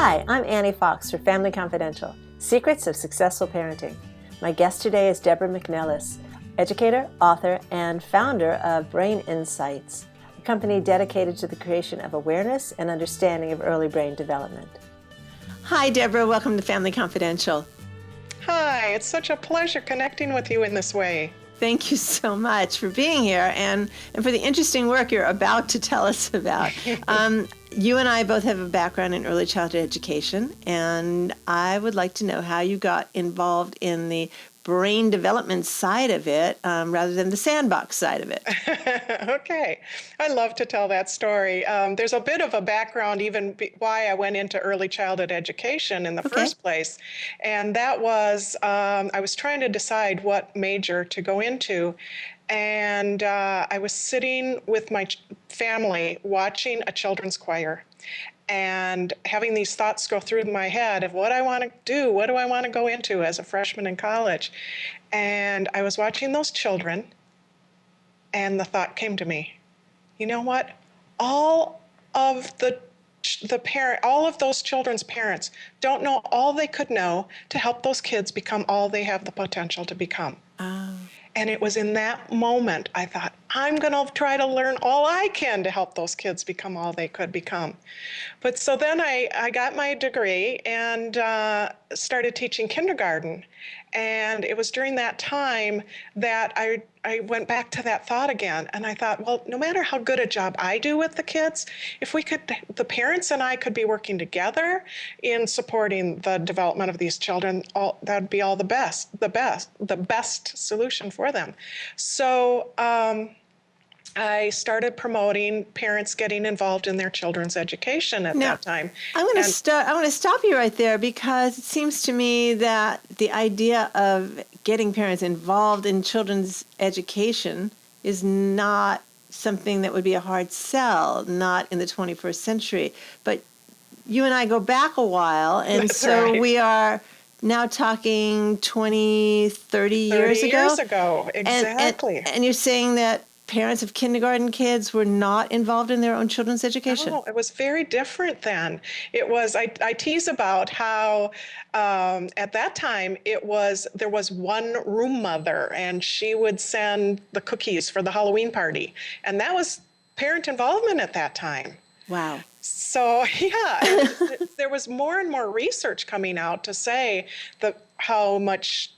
Hi, I'm Annie Fox for Family Confidential, Secrets of Successful Parenting. My guest today is Deborah McNelis, educator, author, and founder of Brain Insights, a company dedicated to the creation of awareness and understanding of early brain development. Hi, Deborah. Welcome to Family Confidential. Hi, it's such a pleasure connecting with you in this way. Thank you so much for being here and for the interesting work you're about to tell us about. You and I both have a background in early childhood education, and I would like to know how you got involved in the brain development side of it rather than the sandbox side of it. Okay, I love to tell that story. There's a bit of a background even why I went into early childhood education in the first place. And that was, I was trying to decide what major to go into. And I was sitting with my family watching a children's choir and having these thoughts go through my head of what I want to do, what do I want to go into as a freshman in college. And I was watching those children, and the thought came to me, you know what? All of all of those children's parents don't know all they could know to help those kids become all they have the potential to become. And it was in that moment I thought, I'm going to try to learn all I can to help those kids become all they could become. But so then I got my degree and started teaching kindergarten. And it was during that time that I went back to that thought again. And I thought, well, no matter how good a job I do with the kids, if the parents and I could be working together in supporting the development of these children, that'd be all the best solution for them. So I started promoting parents getting involved in their children's education at that time. I want to stop you right there, because it seems to me that the idea of getting parents involved in children's education is not something that would be a hard sell, not in the 21st century. But you and I go back a while, and That's so right. we are now talking 20, 30 years ago. 30 years ago, exactly. And you're saying that parents of kindergarten kids were not involved in their own children's education? No, it was very different then. It was, I tease about how at that time there was one room mother, and she would send the cookies for the Halloween party. And that was parent involvement at that time. Wow. So yeah, there was more and more research coming out to say how much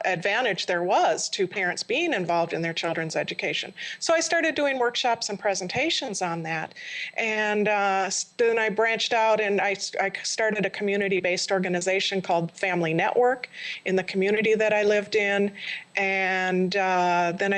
advantage there was to parents being involved in their children's education. So I started doing workshops and presentations on that. And then I branched out and I started a community-based organization called Family Network in the community that I lived in. And then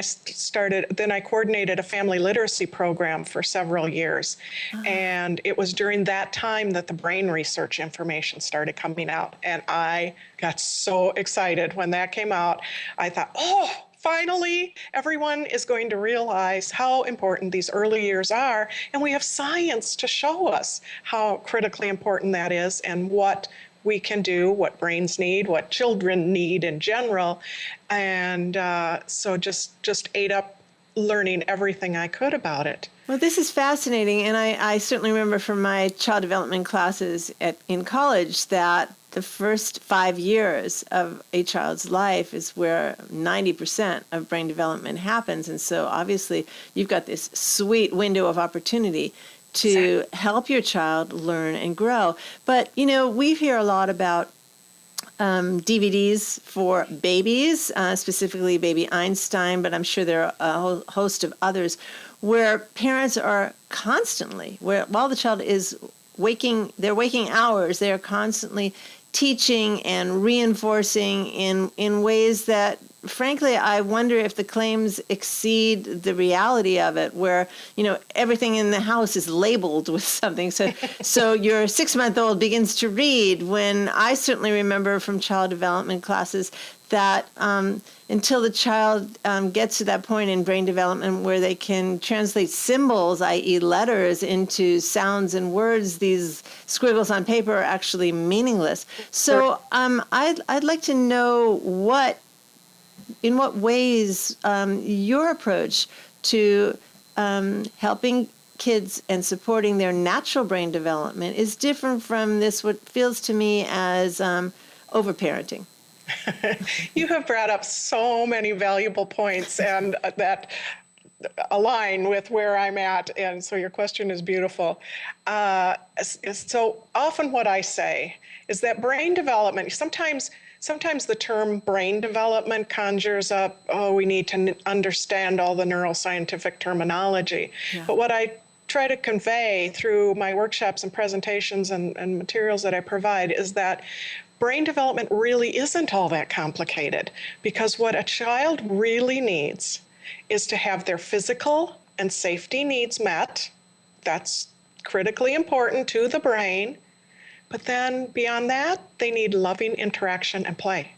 I coordinated a family literacy program for several years. And it was during that time that the brain research information started coming out. And I got so excited when that came out. I thought, oh, finally, everyone is going to realize how important these early years are. And we have science to show us how critically important that is and what we can do, what brains need, what children need in general. And so just ate up learning everything I could about it. Well, this is fascinating. And I certainly remember from my child development classes in college that the first 5 years of a child's life is where 90% of brain development happens. And so obviously you've got this sweet window of opportunity to help your child learn and grow. But, we hear a lot about DVDs for babies, specifically baby Einstein, but I'm sure there are a whole host of others where parents are constantly, while the child is their waking hours, they are constantly teaching and reinforcing in ways that, frankly, I wonder if the claims exceed the reality of it, where, everything in the house is labeled with something. So your 6-month-old begins to read, when I certainly remember from child development classes that until the child gets to that point in brain development where they can translate symbols, i.e. letters, into sounds and words, these squiggles on paper are actually meaningless. So I'd like to know in what ways your approach to helping kids and supporting their natural brain development is different from this, what feels to me as overparenting. You have brought up so many valuable points and that align with where I'm at. And so your question is beautiful. So often what I say is that brain development, sometimes the term brain development conjures up, oh, we need to understand all the neuroscientific terminology. Yeah. But what I try to convey through my workshops and presentations and materials that I provide is that brain development really isn't all that complicated, because what a child really needs is to have their physical and safety needs met. That's critically important to the brain. But then beyond that, they need loving interaction and play.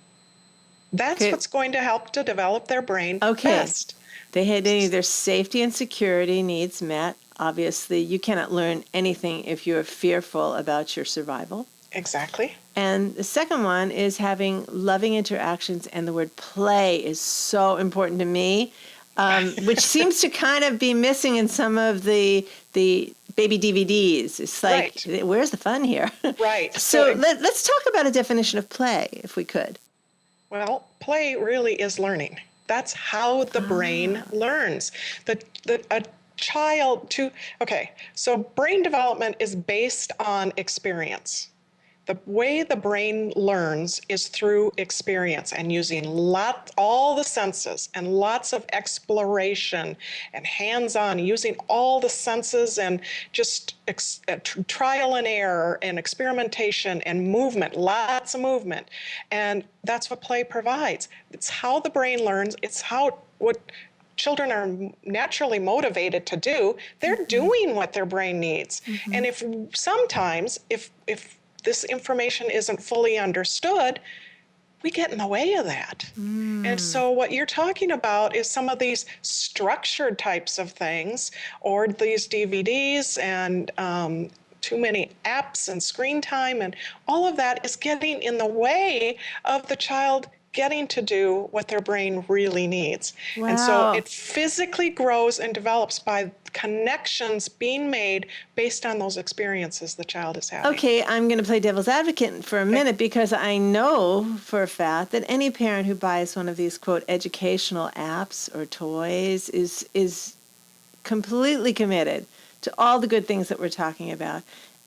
That's Okay. what's going to help to develop their brain Okay. best. They need their safety and security needs met. Obviously, you cannot learn anything if you're fearful about your survival. Exactly. And the second one is having loving interactions, and the word play is so important to me, which seems to kind of be missing in some of the baby DVDs. It's like, Right. Where's the fun here? Right. So let's talk about a definition of play, if we could. Well, play really is learning. That's how the brain learns. So brain development is based on experience. The way the brain learns is through experience and using all the senses and lots of exploration and hands-on, using all the senses and just trial and error and experimentation and movement, lots of movement. And that's what play provides. It's how the brain learns. It's what children are naturally motivated to do. They're doing what their brain needs. And if this information isn't fully understood, we get in the way of that. And so what you're talking about is some of these structured types of things, or these DVDs and too many apps and screen time, and all of that is getting in the way of the child getting to do what their brain really needs. Wow. And so it physically grows and develops by connections being made based on those experiences the child is having. Okay, I'm going to play devil's advocate for a minute, because I know for a fact that any parent who buys one of these, quote, educational apps or toys is completely committed to all the good things that we're talking about.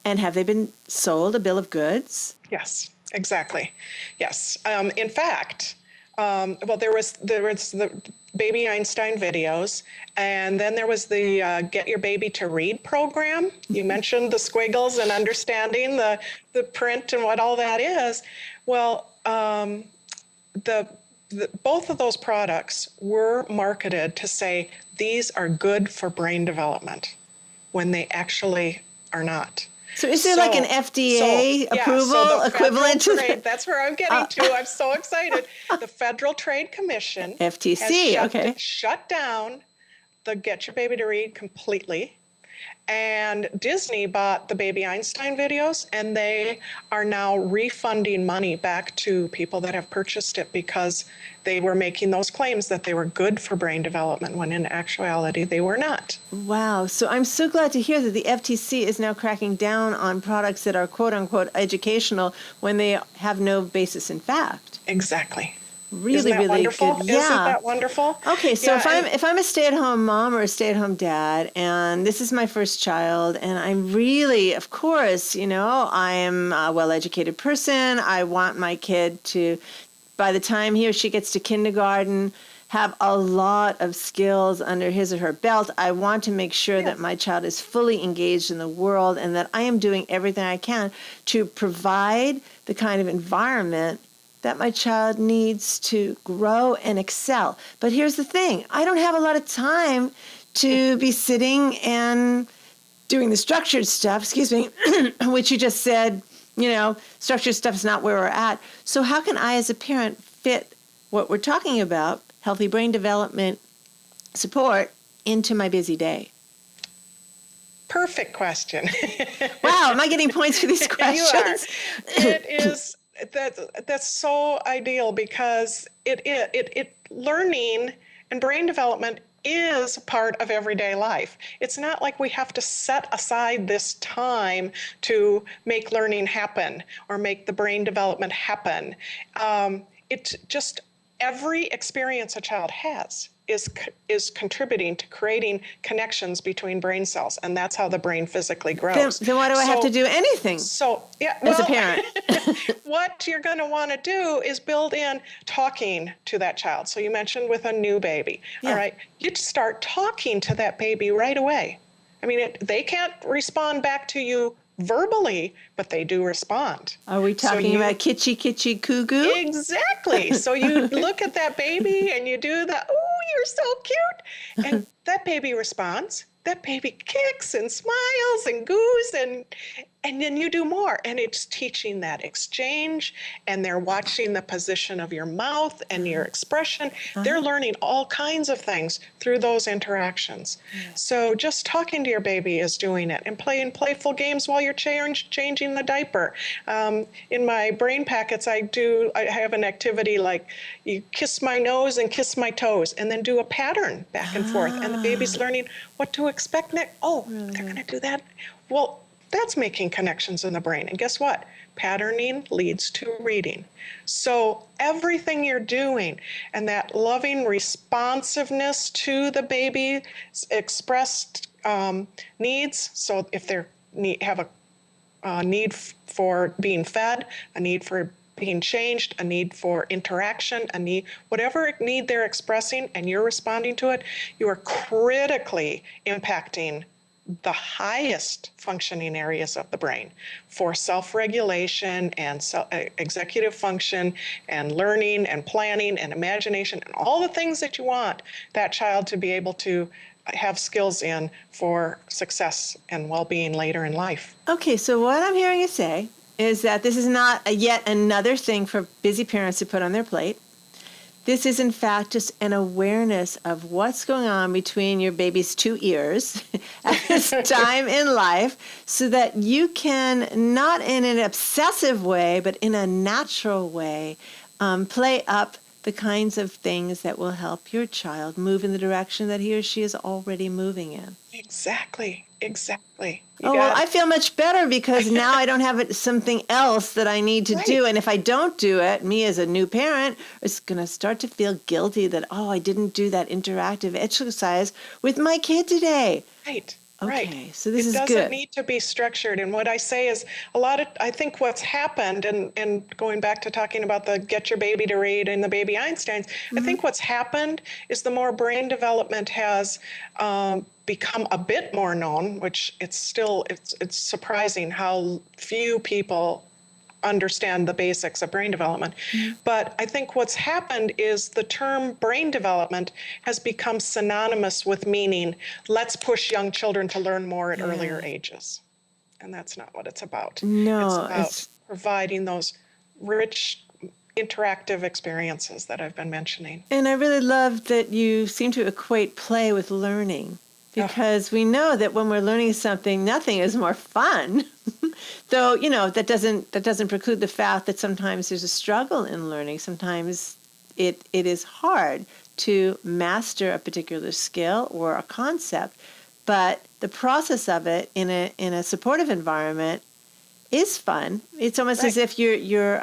And have they been sold a bill of goods? Yes. Exactly. Yes. In fact, there was the baby Einstein videos, and then there was the Get Your Baby to Read program. You mentioned the squiggles and understanding the print and what all that is. Well, both of those products were marketed to say these are good for brain development, when they actually are not. So is there like an FDA approval equivalent to trade, that's where I'm getting to. I'm so excited. The Federal Trade Commission FTC, has shut down the Get Your Baby to Read completely. And Disney bought the Baby Einstein videos, and they are now refunding money back to people that have purchased it, because they were making those claims that they were good for brain development, when in actuality they were not. Wow. So I'm so glad to hear that the FTC is now cracking down on products that are quote unquote educational when they have no basis in fact. Exactly. Really, Isn't that really wonderful? good. Isn't that wonderful? Okay, so if I'm a stay-at-home mom or a stay-at-home dad, and this is my first child, and I'm really, of course, I am a well-educated person. I want my kid to, by the time he or she gets to kindergarten, have a lot of skills under his or her belt. I want to make sure that my child is fully engaged in the world, and that I am doing everything I can to provide the kind of environment that my child needs to grow and excel. But here's the thing. I don't have a lot of time to be sitting and doing the structured stuff, which you just said, structured stuff is not where we're at. So how can I, as a parent, fit what we're talking about, healthy brain development support, into my busy day? Perfect question. Wow, am I getting points for these questions? You are. It is. That's so ideal, because it learning and brain development is part of everyday life. It's not like we have to set aside this time to make learning happen or make the brain development happen. It's just every experience a child has is contributing to creating connections between brain cells, and that's how the brain physically grows. Then why do I have to do anything Yeah, as a parent? what you're going to want to do is build in talking to that child. So you mentioned with a new baby, Yeah. all right? You start talking to that baby right away. I mean, they can't respond back to you verbally, but they do respond. Are we talking about kitschy, kitschy, cuckoo? Exactly. So you look at that baby and you do the, oh, you're so cute. And that baby responds. That baby kicks and smiles and goos, and then you do more. And it's teaching that exchange, and they're watching the position of your mouth and your expression. They're learning all kinds of things through those interactions. So just talking to your baby is doing it, and playing playful games while you're changing the diaper. In my brain packets, I have an activity like you kiss my nose and kiss my toes, and then do a pattern back and forth. And the baby's learning what to expect next. Oh, they're going to do that. Well, that's making connections in the brain. And guess what? Patterning leads to reading. So everything you're doing and that loving responsiveness to the baby's expressed needs. So if they have a need for being fed, a need for being changed, a need for interaction, whatever need they're expressing, and you're responding to it, you are critically impacting the highest functioning areas of the brain for self-regulation and executive function and learning and planning and imagination and all the things that you want that child to be able to have skills in for success and well-being later in life. Okay, so what I'm hearing you say is that this is not yet another thing for busy parents to put on their plate. This is, in fact, just an awareness of what's going on between your baby's two ears at this time in life, so that you can, not in an obsessive way, but in a natural way, play up the kinds of things that will help your child move in the direction that he or she is already moving in. Exactly. Well, I feel much better because now I don't have something else that I need to do. And if I don't do it, me as a new parent is going to start to feel guilty that, I didn't do that interactive exercise with my kid today. Right. Okay, so this is good. It doesn't need to be structured. And what I say is I think what's happened, and going back to talking about the Get Your Baby to Read and the Baby Einsteins, I think what's happened is the more brain development has become a bit more known, which it's surprising how few people understand the basics of brain development. But I think what's happened is the term brain development has become synonymous with meaning, let's push young children to learn more at earlier ages. And that's not what it's about. No, it's about providing those rich, interactive experiences that I've been mentioning. And I really love that you seem to equate play with learning, because we know that when we're learning something, nothing is more fun. Though, that doesn't preclude the fact that sometimes there's a struggle in learning. Sometimes it is hard to master a particular skill or a concept, but the process of it in a supportive environment is fun. It's almost as if you're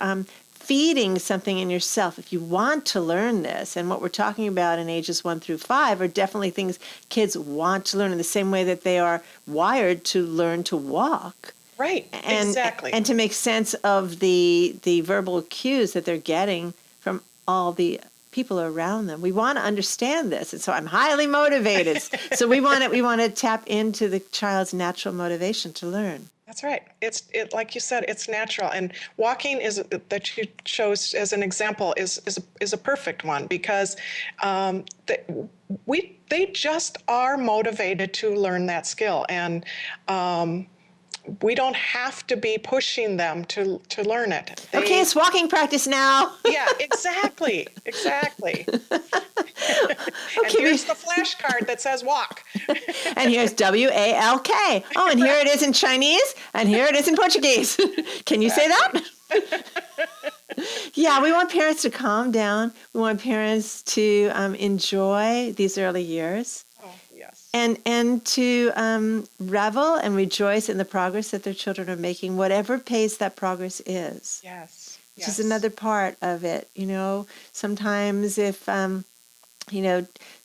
feeding something in yourself. If you want to learn this, and what we're talking about in ages 1 through 5 are definitely things kids want to learn in the same way that they are wired to learn to walk. Right, exactly. And to make sense of the verbal cues that they're getting from all the people around them. We want to understand this, and so I'm highly motivated. So we want to tap into the child's natural motivation to learn. That's right. It's like you said, it's natural. And walking that you chose as an example is a perfect one, because they just are motivated to learn that skill, and we don't have to be pushing them to learn it. Okay, it's walking practice now. Yeah, exactly. And here's the flashcard that says walk. And here's WALK. Oh, and here it is in Chinese, and here it is in Portuguese. Can you say that? Yeah, we want parents to calm down. We want parents to enjoy these early years Oh, yes. and to revel and rejoice in the progress that their children are making, whatever pace that progress is, Yes. which is Yes. another part of it. Sometimes if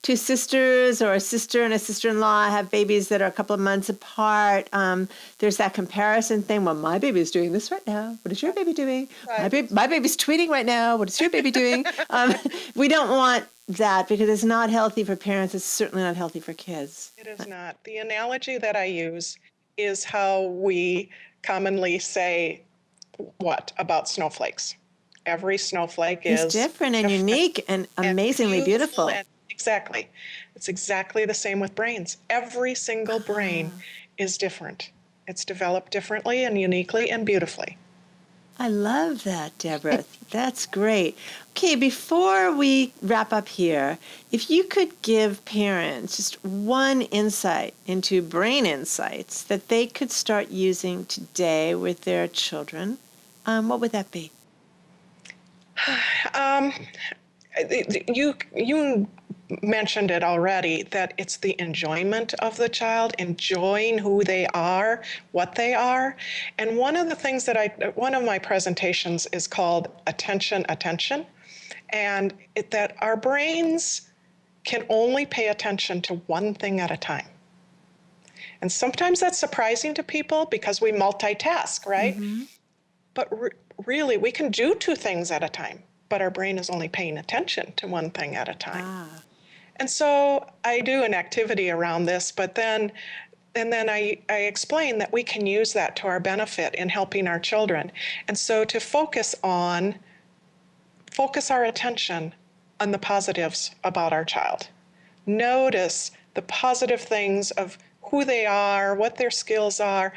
two sisters or a sister and a sister-in-law have babies that are a couple of months apart. There's that comparison thing. Well, my baby is doing this right now. What is your baby doing? Right. My baby's tweeting right now. What is your baby doing? We don't want that because it's not healthy for parents. It's certainly not healthy for kids. It is not. The analogy that I use is how we commonly say what about snowflakes? Every snowflake It's is different and different unique and and amazingly beautiful. beautiful. And exactly. It's exactly the same with brains. Every single brain is different. It's developed differently and uniquely and beautifully. I love that, Deborah. That's great. Okay, before we wrap up here, if you could give parents just one insight into brain insights that they could start using today with their children, what would that be? Um, you mentioned it already that it's the enjoyment of the child, enjoying who they are, what they are. And one of the things that one of my presentations is called attention, attention. And that our brains can only pay attention to one thing at a time. And sometimes that's surprising to people because we multitask, right? Mm-hmm. But really, we can do two things at a time, but our brain is only paying attention to one thing at a time. Ah, And so I do an activity around this, but then I explain that we can use that to our benefit in helping our children. And so to focus our attention on the positives about our child. Notice the positive things of who they are, what their skills are.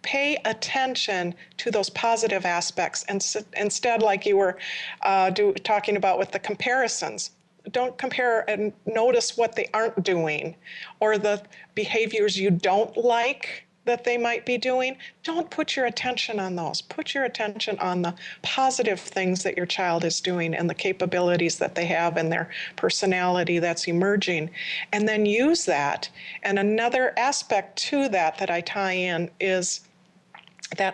Pay attention to those positive aspects. And instead, like you were talking about with the comparisons, don't compare and notice what they aren't doing or the behaviors you don't like that they might be doing. Don't put your attention on those. Put your attention on the positive things that your child is doing and the capabilities that they have and their personality that's emerging. And then use that. And another aspect to that I tie in is that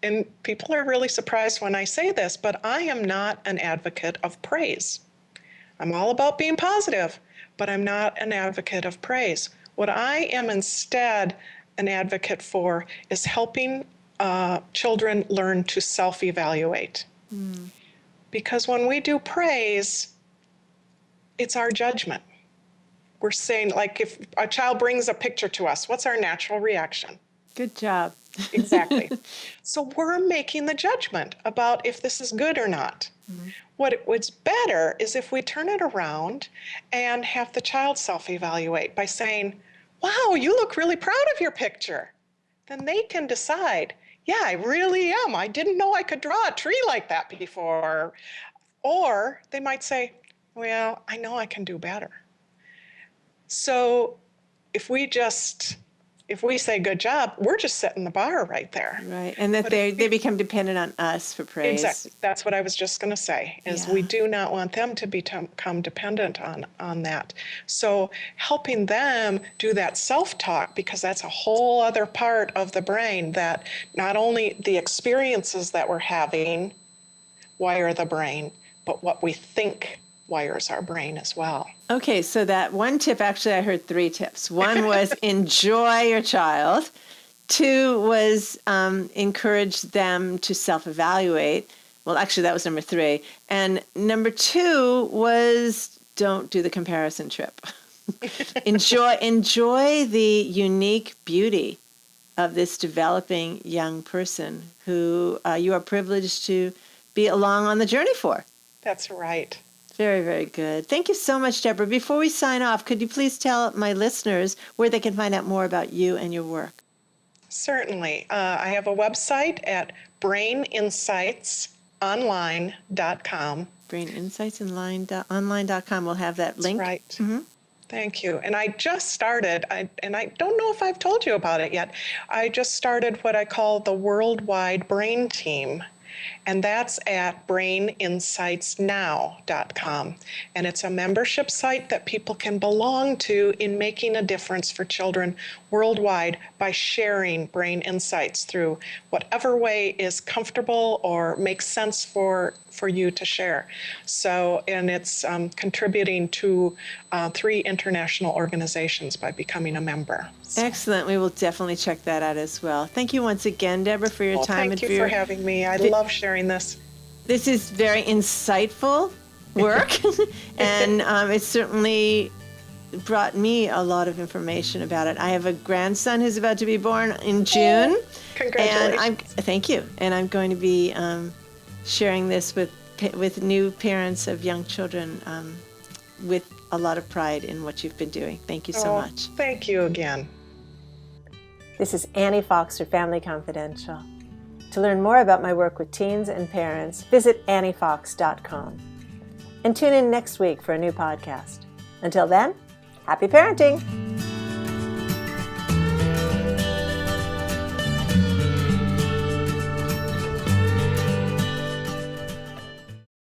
and people are really surprised when I say this, but I am not an advocate of praise. I'm all about being positive, but I'm not an advocate of praise. What I am instead an advocate for is helping children learn to self-evaluate. mm. Because when we do praise, it's our judgment. We're saying, like, if a child brings a picture to us, what's our natural reaction? Good job. Exactly. So we're making the judgment about if this is good or not. Mm. What's better is if we turn it around and have the child self-evaluate by saying, wow, you look really proud of your picture. Then they can decide, yeah, I really am. I didn't know I could draw a tree like that before. Or they might say, well, I know I can do better. So if we say good job, we're just setting the bar right there. Right, and that But if they become dependent on us for praise. exactly. That's what I was just going to say, is Yeah. we do not want them to become dependent on that. So helping them do that self-talk, because that's a whole other part of the brain that not only the experiences that we're having wire the brain, but what we think wires our brain as well. Okay, so that one tip, actually, I heard three tips. One was enjoy your child. Two was encourage them to self-evaluate. Well, actually, that was number three. And number two was don't do the comparison trip. Enjoy the unique beauty of this developing young person who you are privileged to be along on the journey for. That's right. Very, very good. Thank you so much, Deborah. Before we sign off, could you please tell my listeners where they can find out more about you and your work? Certainly. I have a website at braininsightsonline.com. Braininsightsonline.com. We'll have that link. That's right. Mm-hmm. Thank you. And I just started, and I don't know if I've told you about it yet, I just started what I call the Worldwide Brain Team. and that's at braininsightsnow.com. And it's a membership site that people can belong to in making a difference for children worldwide by sharing brain insights through whatever way is comfortable or makes sense for you to share. So, and it's contributing to 3 international organizations by becoming a member. Excellent. We will definitely check that out as well. Thank you once again, Deborah, for your time. Thank you for having me. I love sharing this. This is very insightful work, and it certainly brought me a lot of information about it. I have a grandson who's about to be born in June. Congratulations. Thank you. And I'm going to be sharing this with new parents of young children with a lot of pride in what you've been doing. Thank you so much. Thank you again. This is Annie Fox for Family Confidential. To learn more about my work with teens and parents, visit anniefox.com. And tune in next week for a new podcast. Until then, happy parenting!